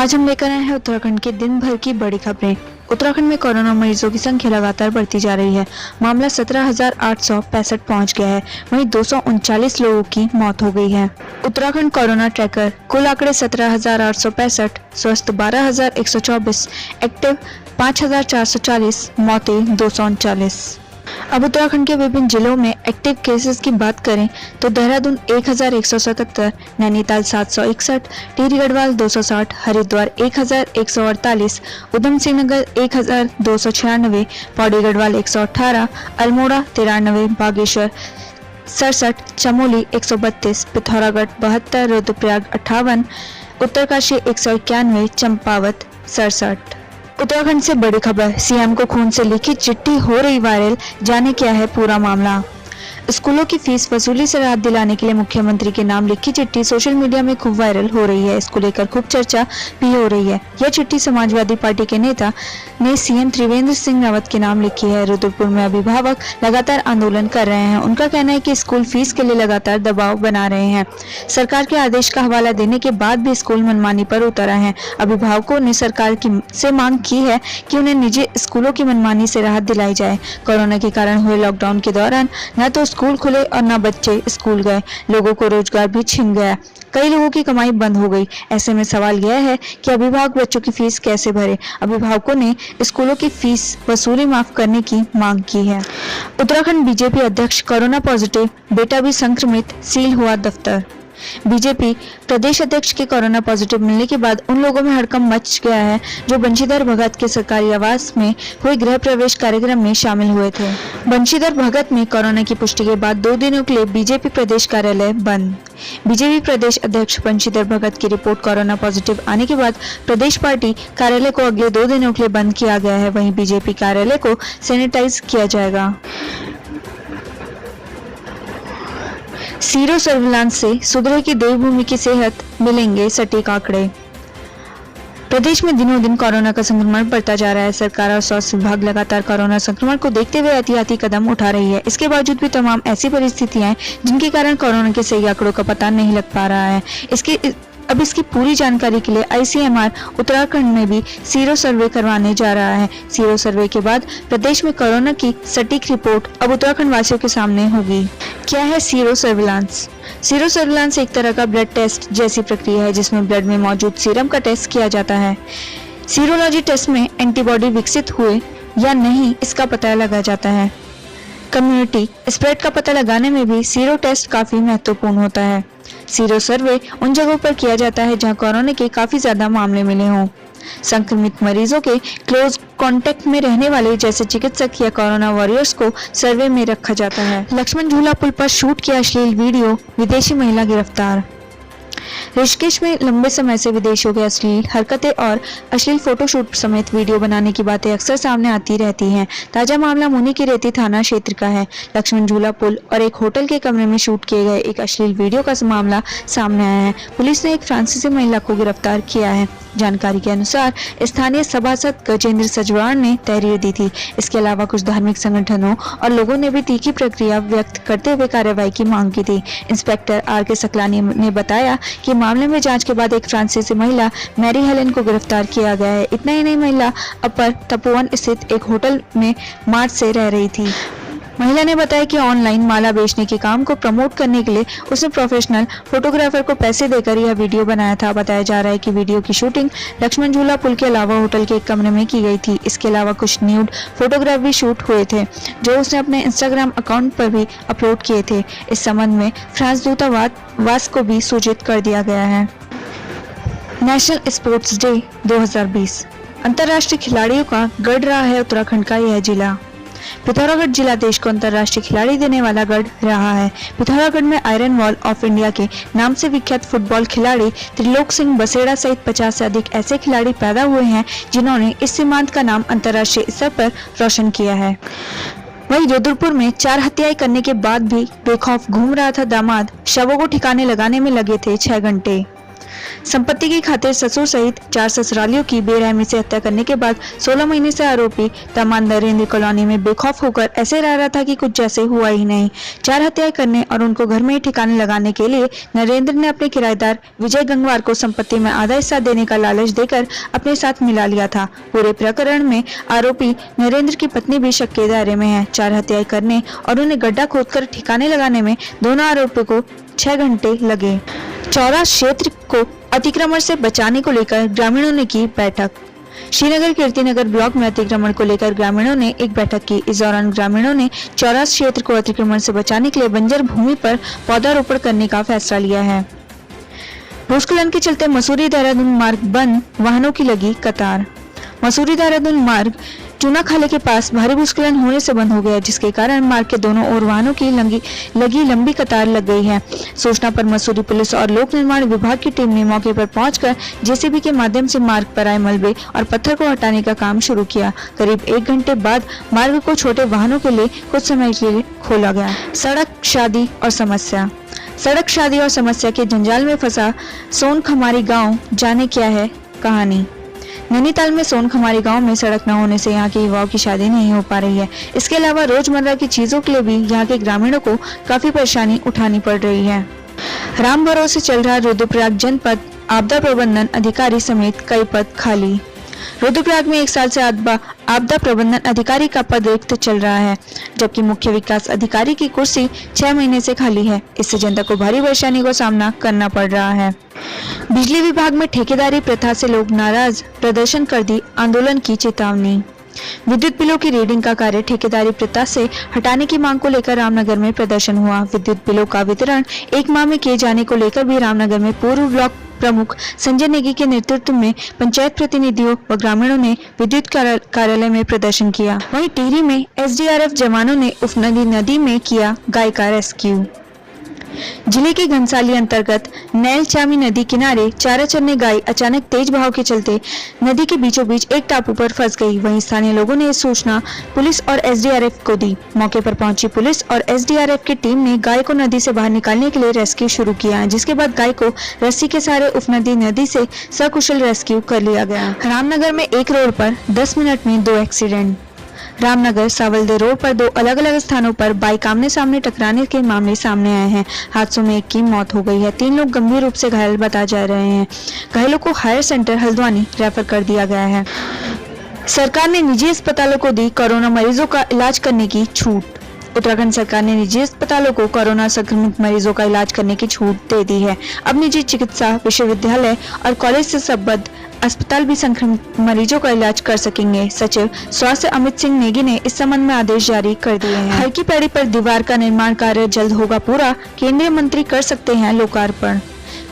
आज हम लेकर आए हैं उत्तराखंड के दिन भर की बड़ी खबरें। उत्तराखंड में कोरोना मरीजों की संख्या लगातार बढ़ती जा रही है। मामला 17,865 पहुंच गया है। वहीं 239 लोगों की मौत हो गई है। उत्तराखंड कोरोना ट्रैकर कुल आंकड़े 17,865, स्वस्थ 12,124, एक्टिव 5,440, मौतें 239। अब उत्तराखंड के विभिन्न जिलों में एक्टिव केसेस की बात करें तो देहरादून 1,177, नैनीताल 761, टिहरी गढ़वाल 260, हरिद्वार 1,148, उधम सिंह नगर 1,296, पौड़ी गढ़वाल 118, अल्मोड़ा 93, बागेश्वर 67, चमोली 132, पिथौरागढ़ 72, रुद्रप्रयाग 58, उत्तरकाशी 191, चंपावत 67। उत्तराखंड से बड़ी खबर, सीएम को खून से लिखी चिट्ठी हो रही वायरल, जाने क्या है पूरा मामला। स्कूलों की फीस वसूली से राहत दिलाने के लिए मुख्यमंत्री के नाम लिखी चिट्ठी सोशल मीडिया में खूब वायरल हो रही है। इसको लेकर खूब चर्चा भी हो रही है। यह चिट्ठी समाजवादी पार्टी के नेता ने सीएम त्रिवेंद्र सिंह रावत के नाम लिखी है। रुद्रपुर में अभिभावक लगातार आंदोलन कर रहे हैं। उनका कहना है कि स्कूल फीस के लिए लगातार दबाव बना रहे हैं। सरकार के आदेश का हवाला देने के बाद भी स्कूल मनमानी पर उतर आए हैं। अभिभावकों ने सरकार से मांग की है कि उन्हें निजी स्कूलों की मनमानी से राहत दिलाई जाए। कोरोना के कारण हुए लॉकडाउन के दौरान न तो स्कूल खुले और न बच्चे स्कूल गए। लोगों को रोजगार भी छिन गया। कई लोगों की कमाई बंद हो गई। ऐसे में सवाल यह है कि अभिभावक बच्चों की फीस कैसे भरे। अभिभावकों ने स्कूलों की फीस वसूली माफ करने की मांग की है। उत्तराखंड बीजेपी अध्यक्ष कोरोना पॉजिटिव, बेटा भी संक्रमित, सील हुआ दफ्तर। बीजेपी प्रदेश अध्यक्ष के कोरोना पॉजिटिव मिलने के बाद उन लोगों में हड़कंप मच गया है जो बंशीधर भगत के सरकारी आवास में हुए गृह प्रवेश कार्यक्रम में शामिल हुए थे। बंशीधर भगत में कोरोना की पुष्टि के बाद 2 दिनों के लिए बीजेपी प्रदेश कार्यालय बंद। बीजेपी प्रदेश अध्यक्ष बंशीधर भगत की रिपोर्ट कोरोना पॉजिटिव आने के बाद प्रदेश पार्टी कार्यालय को अगले 2 दिनों के लिए बंद किया गया है। वहीं बीजेपी कार्यालय को सैनिटाइज किया जाएगा। सीरो सर्विलांस से सुधरेगी देवभूमि की सेहत, मिलेंगे सटीक आंकड़े। प्रदेश में दिनों दिन कोरोना का संक्रमण बढ़ता जा रहा है। सरकार और स्वास्थ्य विभाग लगातार कोरोना संक्रमण को देखते हुए एहतियाती कदम उठा रही है। इसके बावजूद भी तमाम ऐसी परिस्थितियां हैं जिनके कारण कोरोना के सही आंकड़ों का पता नहीं लग पा रहा है। इसकी पूरी जानकारी के लिए आईसीएमआर उत्तराखंड में भी सीरो सर्वे करवाने जा रहा है। सीरो सर्वे के बाद प्रदेश में कोरोना की सटीक रिपोर्ट अब उत्तराखंड वासियों के सामने होगी। क्या है सीरो सर्विलांस? सीरो सर्विलांस एक तरह का ब्लड टेस्ट जैसी प्रक्रिया है जिसमें ब्लड में मौजूद सीरम का टेस्ट किया जाता है। सीरोलॉजी टेस्ट में एंटीबॉडी विकसित हुए या नहीं इसका पता लगा जाता है। कम्युनिटी स्प्रेड का पता लगाने में भी सीरो टेस्ट काफी महत्वपूर्ण होता है। सीरो सर्वे उन जगहों पर किया जाता है जहां कोरोना के काफी ज्यादा मामले मिले हों। संक्रमित मरीजों के क्लोज कांटेक्ट में रहने वाले जैसे चिकित्सक या कोरोना वॉरियर्स को सर्वे में रखा जाता है। लक्ष्मण झूला पुल पर शूट किया अश्लील वीडियो, विदेशी महिला गिरफ्तार। ऋषिकेश में लंबे समय से विदेशियों के अश्लील हरकतें और अश्लील फोटोशूट समेत वीडियो बनाने की बातें अक्सर सामने आती रहती हैं। ताजा मामला मुनि की रेती थाना क्षेत्र का है। लक्ष्मण झूला पुल और एक होटल के कमरे में शूट किए गए एक अश्लील वीडियो का मामला सामने आया है। पुलिस ने एक फ्रांसीसी महिला को गिरफ्तार किया है। जानकारी के अनुसार स्थानीय सभासद गजेंद्र सजवाण ने तहरीर दी थी। इसके अलावा कुछ धार्मिक संगठनों और लोगों ने भी तीखी प्रतिक्रिया व्यक्त करते हुए कार्रवाई की मांग की थी। Inspector R K. सकलानी ने बताया कि मामले में जांच के बाद एक फ्रांसीसी महिला मैरी हेलेन को गिरफ्तार किया गया है। इतना ही नहीं, महिला अपर तपोवन स्थित एक होटल में मार्च से रह रही थी। महिला ने बताया कि ऑनलाइन माला बेचने के काम को प्रमोट करने के लिए उसने प्रोफेशनल फोटोग्राफर को पैसे देकर यह वीडियो बनाया था। बताया जा रहा है कि वीडियो की शूटिंग लक्ष्मण झूला पुल के अलावा होटल के एक कमरे में की गई थी। इसके अलावा कुछ न्यूड फोटोग्राफ भी शूट हुए थे जो उसने अपने इंस्टाग्राम अकाउंट पर भी अपलोड किए थे। इस संबंध में फ्रांस दूतावास को भी सूचित कर दिया गया है। नेशनल स्पोर्ट्स डे 2020 अंतर्राष्ट्रीय खिलाड़ियों का गढ़ रहा है उत्तराखंड का यह जिला। पिथौरागढ़ जिला देश को अंतर्राष्ट्रीय खिलाड़ी देने वाला गढ़ रहा है। पिथौरागढ़ में आयरन वॉल ऑफ इंडिया के नाम से विख्यात फुटबॉल खिलाड़ी त्रिलोक सिंह बसेड़ा सहित 50 से अधिक ऐसे खिलाड़ी पैदा हुए हैं जिन्होंने इस सीमांत का नाम अंतर्राष्ट्रीय स्तर पर रोशन किया है। वहीं रुद्रपुर में 4 हत्याएं करने के बाद भी बेखौफ घूम रहा था दामाद, शवों को ठिकाने लगाने में लगे थे 6 घंटे। संपत्ति की खातिर ससुर सहित 4 ससुरालियों की बेरहमी से हत्या करने के बाद 16 महीने से आरोपी दामाद नरेंद्र कॉलोनी में बेखौफ होकर ऐसे रह रहा था कि कुछ जैसे हुआ ही नहीं। 4 हत्याएं करने और उनको घर में ही ठिकाने लगाने के लिए नरेंद्र ने अपने किराएदार विजय गंगवार को संपत्ति में आधा हिस्सा देने का लालच देकर अपने साथ मिला लिया था। पूरे प्रकरण में आरोपी नरेंद्र की पत्नी भी शक के दायरे में है। 4 हत्याएं करने और उन्हें गड्ढा खोदकर ठिकाने लगाने में दोनों आरोपियों को 6 घंटे लगे। चौरा क्षेत्र को अतिक्रमण से बचाने को लेकर ग्रामीणों ने की बैठक। श्रीनगर कीर्तिनगर ब्लॉक में अतिक्रमण को लेकर ग्रामीणों ने एक बैठक की। इस दौरान ग्रामीणों ने चौरा क्षेत्र को अतिक्रमण से बचाने के लिए बंजर भूमि पर पौधारोपण करने का फैसला लिया है। भूस्खलन के चलते मसूरी देहरादून मार्ग बंद, वाहनों की लगी कतार। मसूरी देहरादून मार्ग चूना खाले के पास भारी भूस्खलन होने से बंद हो गया, जिसके कारण मार्ग के दोनों ओर वाहनों की लगी लंबी कतार लग गई है। सूचना पर मसूरी पुलिस और लोक निर्माण विभाग की टीम ने मौके पर पहुंचकर जेसीबी के माध्यम से मार्ग पर आए मलबे और पत्थर को हटाने का काम शुरू किया। करीब 1 घंटे बाद मार्ग को छोटे वाहनों के लिए कुछ समय के लिए खोला गया। सड़क, शादी और समस्या। सड़क, शादी और समस्या के जंजाल में फंसा सोनखमारी गाँव, जाने क्या है कहानी। नैनीताल में सोनखमारी गांव में सड़क न होने से यहाँ के युवाओं की शादी नहीं हो पा रही है। इसके अलावा रोजमर्रा की चीजों के लिए भी यहाँ के ग्रामीणों को काफी परेशानी उठानी पड़ रही है। राम भरोसे चल रहा रुद्रप्रयाग जनपद आपदा प्रबंधन अधिकारी समेत कई पद खाली। रुद्रप्रयाग में 1 साल से आपदा प्रबंधन अधिकारी का पद रिक्त चल रहा है, जबकि मुख्य विकास अधिकारी की कुर्सी 6 महीने से खाली है। इससे जनता को भारी परेशानी का सामना करना पड़ रहा है। बिजली विभाग में ठेकेदारी प्रथा से लोग नाराज, प्रदर्शन कर दी आंदोलन की चेतावनी। विद्युत बिलों की रीडिंग का कार्य ठेकेदारी प्रथा से हटाने की मांग को लेकर रामनगर में प्रदर्शन हुआ। विद्युत बिलों का वितरण 1 माह में किए जाने को लेकर भी रामनगर में पूर्व ब्लॉक प्रमुख संजय नेगी के नेतृत्व में पंचायत प्रतिनिधियों व ग्रामीणों ने विद्युत कार्यालय में प्रदर्शन किया। वहीं टिहरी में एसडीआरएफ जवानों ने उफनदी नदी में किया गाय का रेस्क्यू। जिले के घनसाली अंतर्गत नैलचामी नदी किनारे चारा चरने गाय अचानक तेज बहाव के चलते नदी के बीचों बीच एक टापू पर फंस गई। वहीं स्थानीय लोगों ने इस सूचना पुलिस और एसडीआरएफ को दी। मौके पर पहुंची पुलिस और एसडीआरएफ की टीम ने गाय को नदी से बाहर निकालने के लिए रेस्क्यू शुरू किया, जिसके बाद गाय को रस्सी के सहारे उफनदी नदी से सकुशल रेस्क्यू कर लिया गया। रामनगर में एक रोड पर 10 मिनट में 2 एक्सीडेंट। रामनगर सावलदे रोड पर 2 अलग-अलग स्थानों पर बाइक आमने सामने टकराने के मामले सामने आए हैं। हादसों में एक की मौत हो गई है, 3 लोग गंभीर रूप से घायल बताए जा रहे हैं। घायलों को हायर सेंटर हल्द्वानी रेफर कर दिया गया है। सरकार ने निजी अस्पतालों को दी कोरोना मरीजों का इलाज करने की छूट। उत्तराखंड सरकार ने निजी अस्पतालों को कोरोना संक्रमित मरीजों का इलाज करने की छूट दे दी है। अब निजी चिकित्सा विश्वविद्यालय और कॉलेज से संबद्ध अस्पताल भी संक्रमित मरीजों का इलाज कर सकेंगे। सचिव स्वास्थ्य अमित सिंह नेगी ने इस संबंध में आदेश जारी कर दिए हैं। हर की पैड़ी पर दीवार का निर्माण कार्य जल्द होगा पूरा, केंद्रीय मंत्री कर सकते हैं लोकार्पण।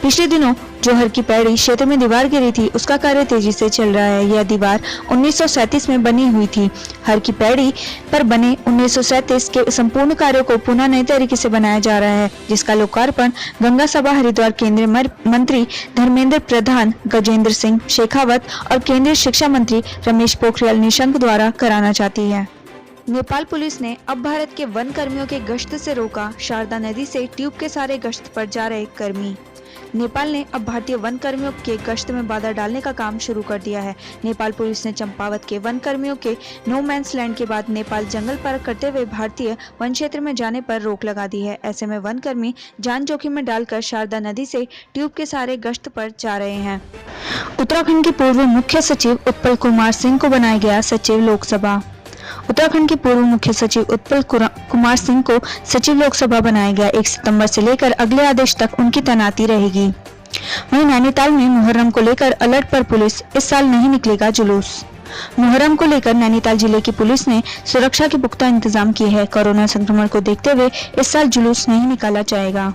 पिछले दिनों जो हर की पैड़ी क्षेत्र में दीवार गिरी थी, उसका कार्य तेजी से चल रहा है। यह दीवार 1937 में बनी हुई थी। हर की पैड़ी पर बने 1937 के संपूर्ण कार्यों को पुनः नए तरीके से बनाया जा रहा है, जिसका लोकार्पण गंगा सभा हरिद्वार केंद्रीय मंत्री धर्मेंद्र प्रधान, गजेंद्र सिंह शेखावत और केंद्रीय शिक्षा मंत्री रमेश पोखरियाल निशंक द्वारा कराना चाहती है। नेपाल पुलिस ने अब भारत के वन कर्मियों के गश्त से रोका। शारदा नदी से ट्यूब के सहारे गश्त पर जा रहे कर्मी। नेपाल ने अब भारतीय वन कर्मियों के गश्त में बाधा डालने का काम शुरू कर दिया है। नेपाल पुलिस ने चंपावत के वन कर्मियों के नो मैंस लैंड के बाद नेपाल जंगल पार करते हुए भारतीय वन क्षेत्र में जाने पर रोक लगा दी है। ऐसे में वन कर्मी जान जोखिम में डालकर शारदा नदी से ट्यूब के सहारे गश्त पर जा रहे हैं। उत्तराखंड के पूर्व मुख्य सचिव उत्पल कुमार सिंह को बनाया गया सचिव लोकसभा। उत्तराखंड के पूर्व मुख्य सचिव उत्पल कुमार सिंह को सचिव लोकसभा बनाया गया। 1 सितंबर से लेकर अगले आदेश तक उनकी तैनाती रहेगी। वहीं नैनीताल में मुहर्रम को लेकर अलर्ट पर पुलिस, इस साल नहीं निकलेगा जुलूस। मुहर्रम को लेकर नैनीताल जिले की पुलिस ने सुरक्षा के पुख्ता इंतजाम किए हैं। कोरोना संक्रमण को देखते हुए इस साल जुलूस नहीं निकाला जाएगा।